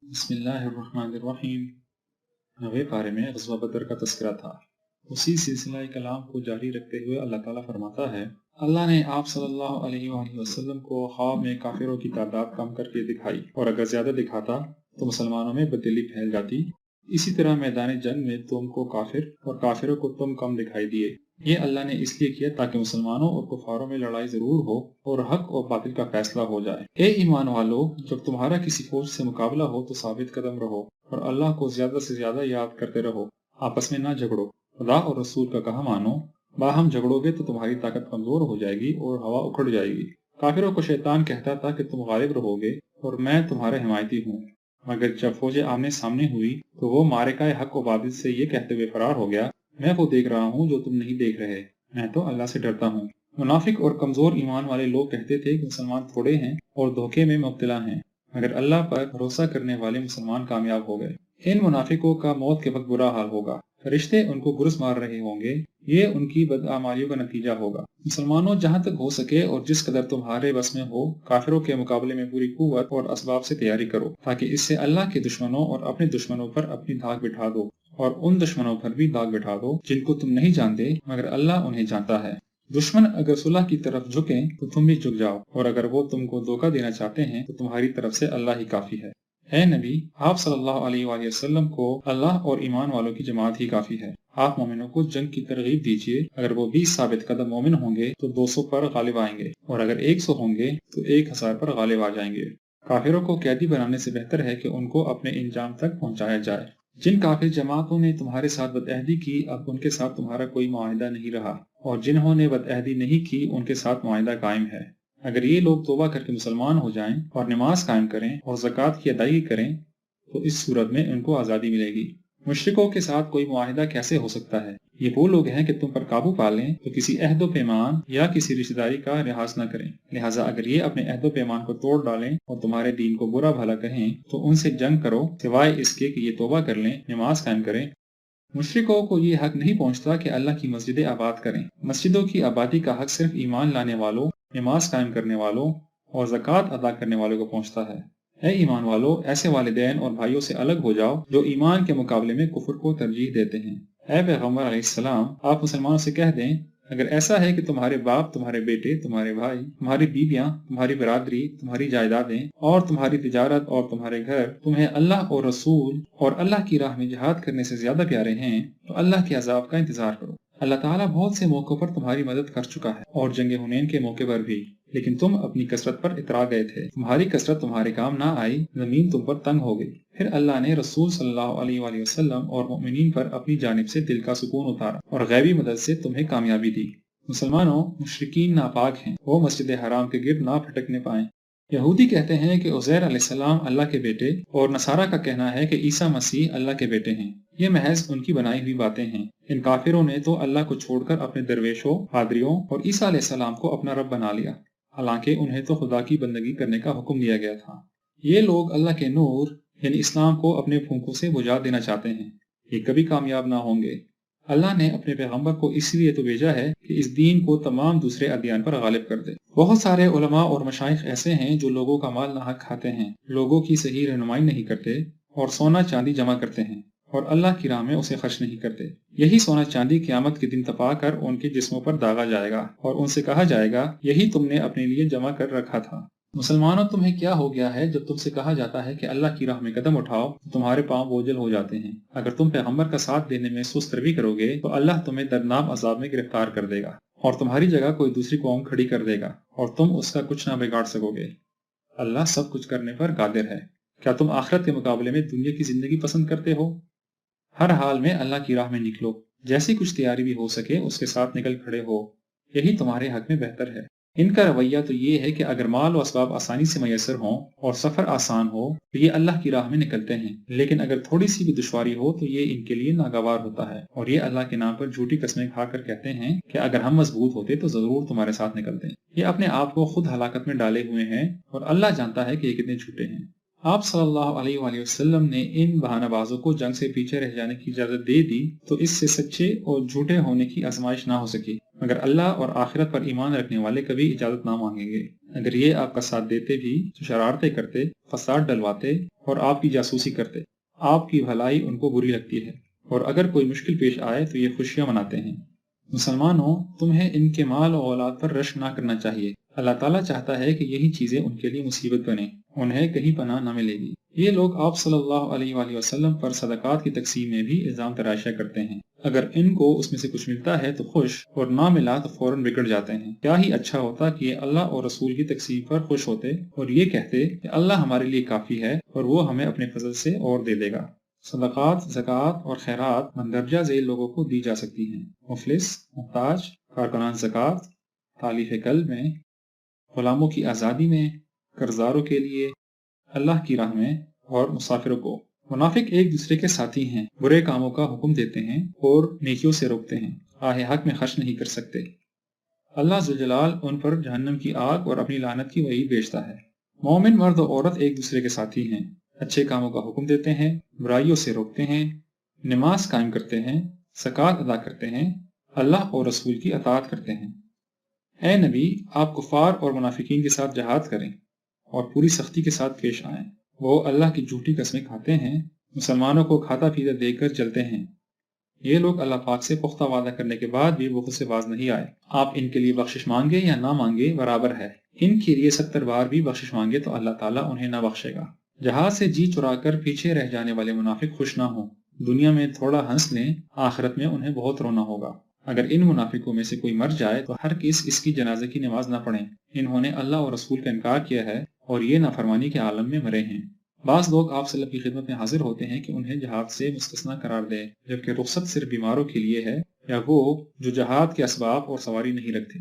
बिस्मिल्लाहिर्रहमानिर्रहीम। 9वें पारे में ग़ज़वा बदर का तज़किरा था। उसी सिलसिला कलाम को जारी रखते हुए अल्लाह ताला फरमाता है, अल्लाह ने आप सल्लल्लाहु अलैहि वसल्लम को ख्वाब में काफिरों की तादाद कम करके दिखाई, और अगर ज्यादा दिखाता तो मुसलमानों में बदली फैल जाती। इसी तरह मैदान जंग में तुमको काफिर और काफिरों को तुम कम दिखाई दिए। ये अल्लाह ने इसलिए किया ताकि मुसलमानों और कुफारों में लड़ाई जरूर हो और हक और बातिल का फैसला हो जाए। ए ईमान वालों, जब तुम्हारा किसी फौज से मुकाबला हो तो साबित कदम रहो और अल्लाह को ज्यादा से ज्यादा याद करते रहो। आपस में ना झगड़ो, खुदा और रसूल का कहा मानो। बाहम झगड़ोगे तो तुम्हारी ताकत कमजोर हो जाएगी और हवा उखड़ जाएगी। काफिरों को शैतान कहता था कि तुम गालिब रहोगे और मैं तुम्हारा हिमायती हूँ, मगर जब फौजें आमने सामने हुई तो वो मारिका हक और बातिल से ये कहते हुए फरार हो गया, मैं वो देख रहा हूँ जो तुम नहीं देख रहे, मैं तो अल्लाह से डरता हूँ। मुनाफिक और कमजोर ईमान वाले लोग कहते थे कि मुसलमान थोड़े हैं और धोखे में मुब्तला हैं, मगर अल्लाह पर भरोसा करने वाले मुसलमान कामयाब हो गए। इन मुनाफिकों का मौत के वक्त बुरा हाल होगा, फरिश्ते उनको गुरस मार रहे होंगे, ये उनकी बदआमालियों का नतीजा होगा। मुसलमानों, जहाँ तक हो सके और जिस कदर तुम्हारे बस में हो, काफिरों के मुकाबले में पूरी कुव्वत और असबाब से तैयारी करो, ताकि इससे अल्लाह के दुश्मनों और अपने दुश्मनों पर अपनी धाक बिठा दो, और उन दुश्मनों पर भी दाग बिठा दो जिनको तुम नहीं जानते मगर अल्लाह उन्हें जानता है। दुश्मन अगर सुलह की तरफ झुकें तो तुम भी झुक जाओ, और अगर वो तुमको धोखा देना चाहते हैं तो तुम्हारी तरफ से अल्लाह ही काफी है। ए नबी, आप सल्लल्लाहु अलैहि वसल्लम को अल्लाह और ईमान वालों की जमात ही काफी है। आप मोमिनों को जंग की तरगीब दीजिए। अगर वो 20 साबित कदम मोमिन होंगे तो 200 पर गालिब आएंगे, और अगर 100 होंगे तो 1000 पर गालिब आ जाएंगे। काफिरों को कैदी बनाने से बेहतर है कि उनको अपने इंजाम तक पहुंचाया जाए। जिन काफिर जमातों ने तुम्हारे साथ बदअहदी की, अब उनके साथ तुम्हारा कोई मुआहिदा नहीं रहा, और जिन्होंने बदअहदी नहीं की उनके साथ मुआहिदा कायम है। अगर ये लोग तौबा करके मुसलमान हो जाएं और नमाज कायम करें और ज़कात की अदायगी करें तो इस सूरत में उनको आज़ादी मिलेगी। मुश्रिकों के साथ कोई मुआहिदा कैसे हो सकता है? ये वो लोग हैं कि तुम पर काबू पा लें तो किसी अहदो पैमान या किसी रिश्तेदारी का लिहाज न करें। लिहाजा अगर ये अपने अहदो पैमान को तोड़ डालें और तुम्हारे दीन को बुरा भला कहें तो उनसे जंग करो, सिवाय इसके कि ये तौबा कर लें, नमाज कायम करें। मुश्रिकों को ये हक नहीं पहुंचता कि अल्लाह की मस्जिदें आबाद करें। मस्जिदों की आबादी का हक सिर्फ ईमान लाने वालों, नमाज कायम करने वालों और ज़कात अदा करने वालों को पहुंचता है। ऐ ईमान वालों, ऐसे वालिदैन और भाइयों से अलग हो जाओ जो ईमान के मुकाबले में कुफ्र को तरजीह देते हैं। ऐ पैगम्बर अलैहिस्सलाम, आप मुसलमानों से कह दें, अगर ऐसा है कि तुम्हारे बाप, तुम्हारे बेटे, तुम्हारे भाई, तुम्हारी बीवियां, तुम्हारी बरादरी, तुम्हारी जायदादें और तुम्हारी तिजारत और तुम्हारे घर तुम्हें अल्लाह और रसूल और अल्लाह की राह में जिहाद करने से ज्यादा प्यारे हैं तो अल्लाह के अजाब का इंतजार करो। अल्लाह ताला बहुत से मौकों पर तुम्हारी मदद कर चुका है, और जंग हुनैन के मौके पर भी, लेकिन तुम अपनी कसरत पर इतरा गए थे। तुम्हारी कसरत तुम्हारे काम ना आई, जमीन तुम पर तंग हो गई। फिर अल्लाह ने रसूल सल्लल्लाहु अलैहि वसल्लम और मोमिनीन पर अपनी जानिब से दिल का सुकून उतारा और गैबी मदद से तुम्हें कामयाबी दी। मुसलमानों, मुशरिकीन नापाक हैं, वो मस्जिद हराम के गिर्द ना फटकने पाएं। यहूदी कहते हैं कि उज़ैर अलैहिस्सलाम अल्लाह के बेटे, और नसारा का कहना है कि ईसा मसीह अल्लाह के बेटे हैं। ये महज उनकी बनाई हुई बातें हैं। इन काफिरों ने तो अल्लाह को छोड़कर अपने दरवेशों, पादरियों और ईसा अलैहिस्सलाम को अपना रब बना लिया, हालांकि उन्हें तो खुदा की बंदगी करने का हुक्म दिया गया था। ये लोग अल्लाह के नूर यानी इस्लाम को अपने फूंकों से बुझा देना चाहते हैं। ये कभी कामयाब ना होंगे। अल्लाह ने अपने पैगंबर को इसलिए तो भेजा है कि इस दीन को तमाम दूसरे अदियान पर गालिब कर दे। बहुत सारे उलमा और मशाइख ऐसे हैं जो लोगों का माल नाहक खाते हैं, लोगों की सही रहनुमाई नहीं करते और सोना चांदी जमा करते हैं और अल्लाह की राह में उसे खर्च नहीं करते। यही सोना चांदी क़यामत के दिन तपा कर उनके जिस्मों पर दागा जाएगा और उनसे कहा जाएगा, यही तुमने अपने लिए जमा कर रखा था। मुसलमानों, तुम्हें क्या हो गया है जब तुमसे कहा जाता है कि अल्लाह की राह में कदम उठाओ तो तुम्हारे पांव बोझल हो जाते हैं। अगर तुम पैगंबर का साथ देने में सुस्त रवि करोगे तो अल्लाह तुम्हें दर्दनाक अजाब में गिरफ्तार कर देगा और तुम्हारी जगह कोई दूसरी कौम खड़ी कर देगा और तुम उसका कुछ ना बिगाड़ सकोगे। अल्लाह सब कुछ करने पर कादिर है। क्या तुम आखिरत के मुकाबले में दुनिया की जिंदगी पसंद करते हो? हर हाल में अल्लाह की राह में निकलो, जैसी कुछ तैयारी भी हो सके उसके साथ निकल खड़े हो, यही तुम्हारे हक में बेहतर है। इनका रवैया तो ये है कि अगर माल और असबाब आसानी से मैसर हों और सफर आसान हो तो ये अल्लाह की राह में निकलते हैं, लेकिन अगर थोड़ी सी भी दुश्वारी हो तो ये इनके लिए नागवार होता है और ये अल्लाह के नाम पर झूठी कस्में खाकर कहते हैं कि अगर हम मजबूत होते तो जरूर तुम्हारे साथ निकलते। ये अपने आप को खुद हलाकत में डाले हुए हैं और अल्लाह जानता है कि ये कितने झूठे हैं। आप सल्लल्लाहु अलैहि वसल्लम ने इन बहानाबाजों को जंग से पीछे रह जाने की इजाजत दे दी तो इससे सच्चे और झूठे होने की आजमाइश ना हो सकी, مگر اللہ اور آخرت پر ایمان رکھنے والے کبھی اجازت نہ مانگیں گے۔ اگر یہ آپ کا ساتھ دیتے بھی تو شرارتیں کرتے، فساد ڈلواتے اور آپ کی جاسوسی کرتے۔ آپ کی بھلائی ان کو بری لگتی ہے، اور اگر کوئی مشکل پیش آئے تو یہ خوشیاں مناتے ہیں۔ مسلمانوں، تمہیں ان کے مال و اولاد پر رشک نہ کرنا چاہیے۔ اللہ تعالیٰ چاہتا ہے کہ یہی چیزیں ان کے لیے مصیبت بنیں، انہیں کہیں پناہ نہ ملے گی۔ یہ لوگ آپ صلی اللہ علیہ وآلہ وسلم پر صدقات کی تقسیم میں بھی الزام تراشیاں کرتے ہیں۔ اگر ان کو اس میں سے کچھ ملتا ہے تو خوش، اور نہ ملا تو فوراً بگڑ جاتے ہیں۔ کیا ہی اچھا ہوتا کہ یہ اللہ اور رسول کی تقسیم پر خوش ہوتے اور یہ کہتے کہ اللہ ہمارے لیے کافی ہے اور وہ ہمیں اپنے فضل سے اور دے دے گا۔ صدقات، زکوٰۃ اور خیرات مندرجہ ذیل لوگوں کو دی جا سکتی ہیں: مفلس، محتاج، کارکنان زکوٰۃ، تالیف قلب میں، غلاموں کی آزادی میں، قرضداروں کے لیے، اللہ کی راہ میں، اور مسافروں کو۔ منافق ایک دوسرے کے ساتھی ہیں، برے کاموں کا حکم دیتے ہیں اور نیکیوں سے روکتے ہیں، آہ حق میں خرچ نہیں کر سکتے۔ اللہ ذوالجلال ان پر جہنم کی آگ اور اپنی لعنت کی وعید بھیجتا ہے۔ مومن مرد و عورت ایک دوسرے کے ساتھی ہیں، اچھے کاموں کا حکم دیتے ہیں، برائیوں سے روکتے ہیں، نماز قائم کرتے ہیں، زکوٰۃ ادا کرتے ہیں، اللہ اور رسول کی اطاعت کرتے ہیں۔ اے نبی، آپ کفار اور منافقین کے ساتھ جہاد کریں اور پوری سختی کے ساتھ پیش آئیں۔ وہ اللہ کی جھوٹی قسمیں کھاتے ہیں، مسلمانوں کو کھاتا پیتا دیکھ کر جلتے ہیں۔ یہ لوگ اللہ پاک سے پختہ وعدہ کرنے کے بعد بھی بخل سے باز نہیں آئے۔ آپ ان کے لیے بخشش مانگے یا نہ مانگے برابر ہے۔ ان کے لیے 70 بار بھی بخشش مانگے تو اللہ تعالیٰ انہیں نہ بخشے گا۔ جہاد سے جی چرا کر پیچھے رہ جانے والے منافق خوش نہ ہوں۔ دنیا میں تھوڑا ہنس لیں، آخرت میں انہیں بہت رونا ہوگا۔ اگر ان منافقوں میں سے کوئی مر جائے تو ہر کس اس کی جنازے کی نماز نہ پڑھیں۔ انہوں نے اللہ اور رسول کا انکار کیا ہے اور یہ نافرمانی کے عالم میں مرے ہیں۔ بعض لوگ آپ صلی اللہ کی خدمت میں حاضر ہوتے ہیں کہ انہیں جہاد سے مستثنیٰ قرار دے، جبکہ رخصت صرف بیماروں کے لیے ہے یا وہ جو جہاد کے اسباب اور سواری نہیں رکھتے۔